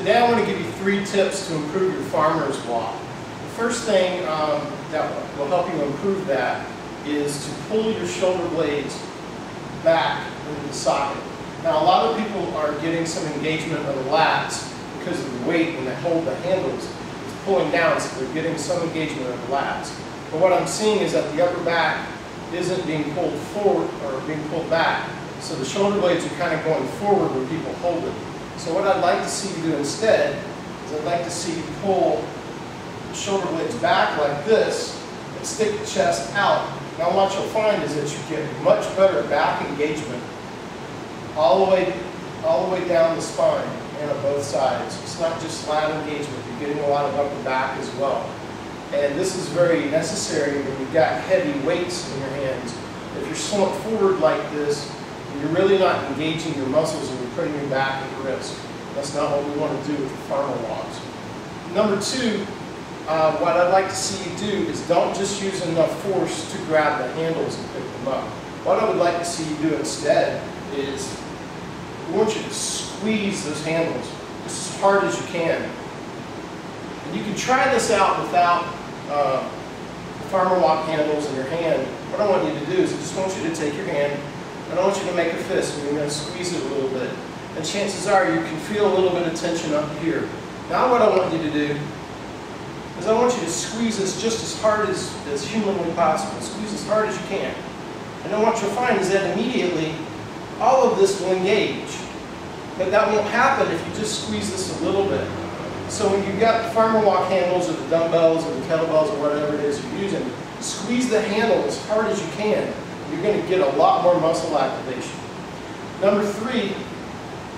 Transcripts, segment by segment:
Today I want to give you 3 tips to improve your farmer's walk. The first thing that will help you improve that is to pull your shoulder blades back into the socket. Now a lot of people are getting some engagement of the lats because of the weight when they hold the handles. It's pulling down, so they're getting some engagement of the lats. But what I'm seeing is that the upper back isn't being pulled forward or being pulled back. So the shoulder blades are kind of going forward when people hold it. So what I'd like to see you do instead is I'd like to see you pull the shoulder blades back like this and stick the chest out. Now what you'll find is that you get much better back engagement all the way down the spine and on both sides. It's not just lat engagement, you're getting a lot of upper back as well. And this is very necessary when you've got heavy weights in your hands. If you're slumped forward like this, you're really not engaging your muscles and you're putting your back at risk. That's not what we want to do with farmer walks. Number 2, what I'd like to see you do is don't just use enough force to grab the handles and pick them up. What I would like to see you do instead is I want you to squeeze those handles just as hard as you can. And you can try this out without the farmer walk handles in your hand. What I want you to do is I just want you to take your hand and I want you to make a fist and you're going to squeeze it a little bit. And chances are you can feel a little bit of tension up here. Now what I want you to do is I want you to squeeze this just as hard as humanly possible. Squeeze as hard as you can. And then what you'll find is that immediately all of this will engage. But that won't happen if you just squeeze this a little bit. So when you've got the farmer walk handles or the dumbbells or the kettlebells or whatever it is you're using, squeeze the handle as hard as you can. You're going to get a lot more muscle activation. Number 3,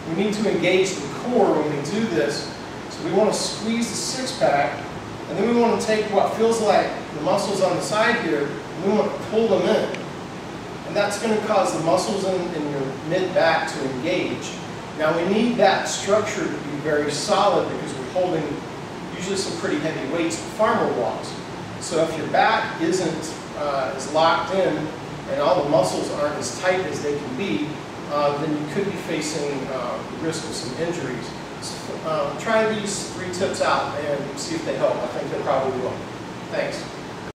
we need to engage the core when we do this. So we want to squeeze the 6-pack, and then we want to take what feels like the muscles on the side here, and we want to pull them in. And that's going to cause the muscles in your mid-back to engage. Now we need that structure to be very solid because we're holding usually some pretty heavy weights in farmer walks. So if your back isn't as locked in, and all the muscles aren't as tight as they can be, then you could be facing the risk of some injuries. So, try these 3 tips out and see if they help. I think they probably will. Thanks.